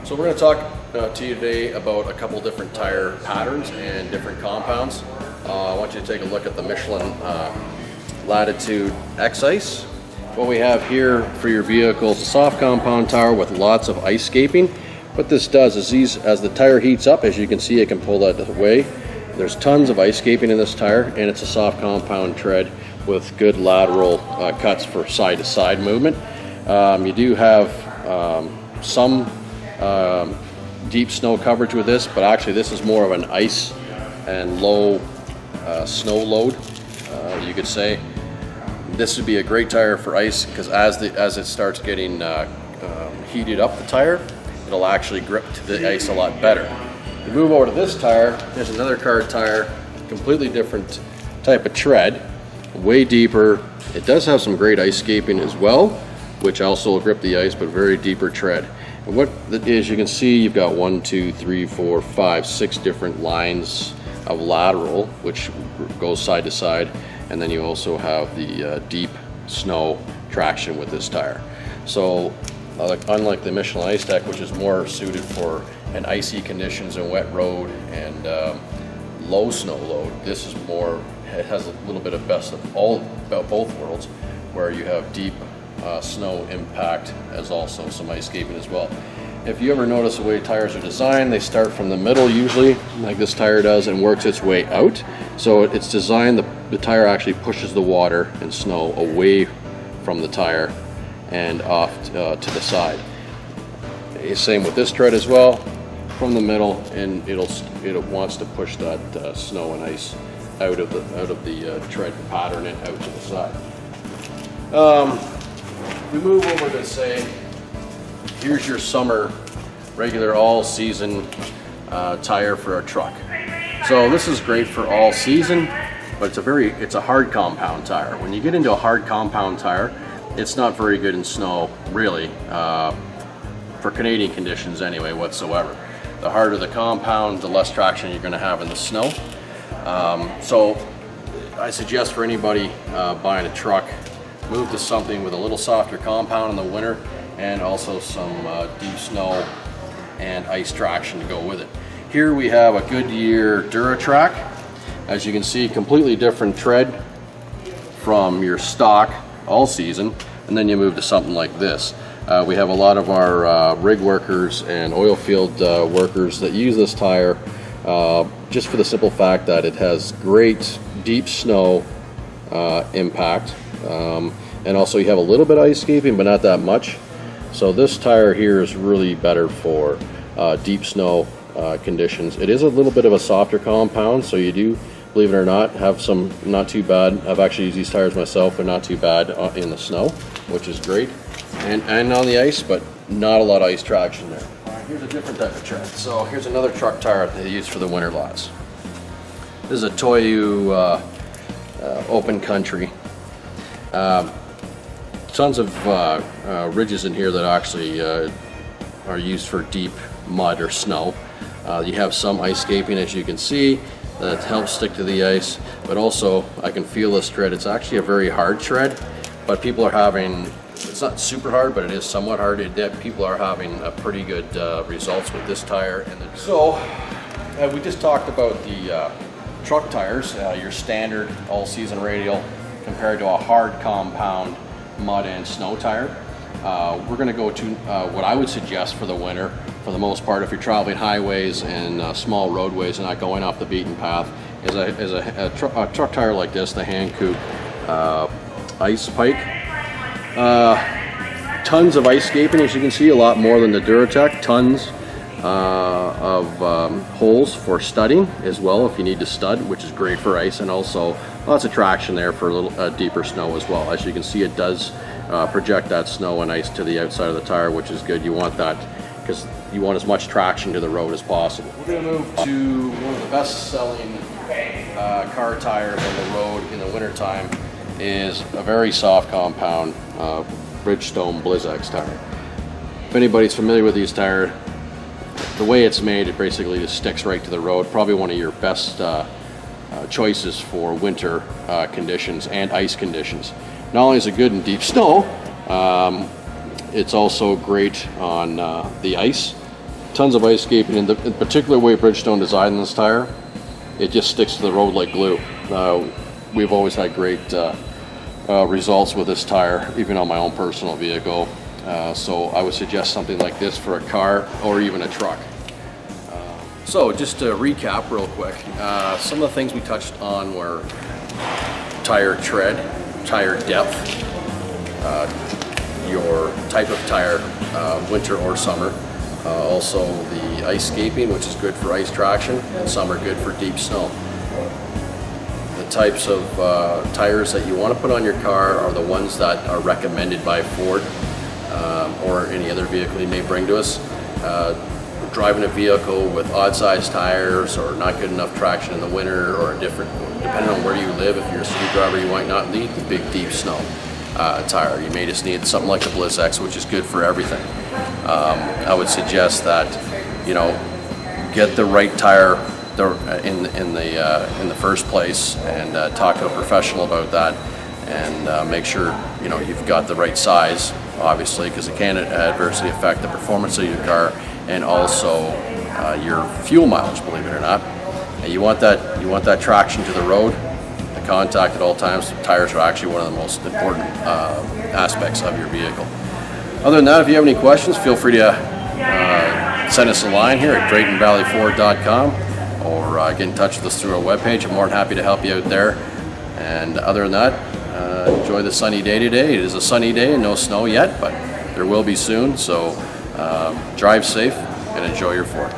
So we're going to talk to you today about a couple different tire patterns and different compounds. I want you to take a look at the Michelin Latitude X Ice. What we have here for your vehicle is a soft compound tire with lots of ice scaping. What this does is as the tire heats up, as you can see, it can pull that away. There's tons of ice scaping in this tire, and it's a soft compound tread with good lateral cuts for side-to-side movement. You do have some deep snow coverage with this, but actually this is more of an ice and low snow load, you could say. This would be a great tire for ice because as it starts getting heated up, the tire, it'll actually grip to the ice a lot better. You move over to this tire, there's another car tire, completely different type of tread, way deeper. It does have some great ice scaping as well, which also will grip the ice, but very deeper tread. And what it is, you can see you've got 1, 2, 3, 4, 5, 6 different lines of lateral, which goes side to side, and then you also have the deep snow traction with this tire. So unlike the Michelin Ice Tech, which is more suited for an icy conditions and wet road and low snow load, this is more, it has a little bit of best of both worlds, where you have deep snow impact as also some ice scaping as well. If you ever notice the way tires are designed, they start from the middle usually, like this tire does, and works its way out. So it's designed, the tire actually pushes the water and snow away from the tire and off to the side. Same with this tread as well, from the middle, and it wants to push that snow and ice out of the tread pattern and out to the side. We move over to say, here's your summer regular all-season tire for a truck. So this is great for all season, but it's a hard compound tire. When you get into a hard compound tire, it's not very good in snow, really, for Canadian conditions anyway, whatsoever. The harder the compound, the less traction you're going to have in the snow. So I suggest for anybody buying a truck, move to something with a little softer compound in the winter and also some deep snow and ice traction to go with it. Here we have a Goodyear DuraTrac. As you can see, completely different tread from your stock all season, and then you move to something like this. We have a lot of our rig workers and oil field workers that use this tire just for the simple fact that it has great deep snow impact. And also you have a little bit of ice scaping, but not that much. So this tire here is really better for deep snow conditions. It is a little bit of a softer compound, so you do, believe it or not, have some not too bad. I've actually used these tires myself. They're not too bad in the snow, which is great, and on the ice, but not a lot of ice traction there. Here's a different type of tread. So here's another truck tire that they use for the winter lots. This is a Toyo open country. Tons of ridges in here that actually are used for deep mud or snow. You have some ice scaping, as you can see, that helps stick to the ice, but also I can feel this tread. It's actually a very hard tread, but people are having, it's not super hard, but it is somewhat hard. People are having pretty good results with this tire. So we just talked about the truck tires, your standard all-season radial compared to a hard compound mud and snow tire. We're going to go to what I would suggest for the winter, for the most part, if you're traveling highways and small roadways and not going off the beaten path, is a truck tire like this, the Hankook Ice Pike. Tons of ice scaping, as you can see, a lot more than the DuraTrac. Tons of holes for studding as well if you need to stud, which is great for ice, and also lots of traction there for a little deeper snow as well. As you can see, it does project that snow and ice to the outside of the tire, which is good. You want that because you want as much traction to the road as possible. We're going to move to one of the best-selling car tires on the road in the wintertime. Is a very soft compound Bridgestone Blizzard tire. If anybody's familiar with these tires, the way it's made, it basically just sticks right to the road. Probably one of your best choices for winter conditions and ice conditions. Not only is it good in deep snow, it's also great on the ice tons of ice escaping. In the particular way Bridgestone designed this tire, it just sticks to the road like glue. We've always had great results with this tire, even on my own personal vehicle. So I would suggest something like this for a car or even a truck. So just to recap real quick, some of the things we touched on were tire tread, tire depth, your type of tire, winter or summer. Also the ice scaping, which is good for ice traction, and some are good for deep snow. The types of tires that you want to put on your car are the ones that are recommended by Ford or any other vehicle you may bring to us. Driving a vehicle with odd-sized tires or not good enough traction in the winter, or depending on where you live, if you're a city driver, you might not need the big deep snow tire. You may just need something like the Bliss X, which is good for everything. I would suggest that, you know, get the right tire in the first place, and talk to a professional about that, and make sure, you know, you've got the right size, obviously, because it can adversely affect the performance of your car and also your fuel mileage, believe it or not. And you want that traction to the road, the contact at all times. Tires are actually one of the most important aspects of your vehicle. Other than that, if you have any questions, feel free to send us a line here at DraytonValleyFord.com, or get in touch with us through our webpage. I'm more than happy to help you out there. And other than that, enjoy the sunny day today. It is a sunny day and no snow yet, but there will be soon. So drive safe and enjoy your Ford.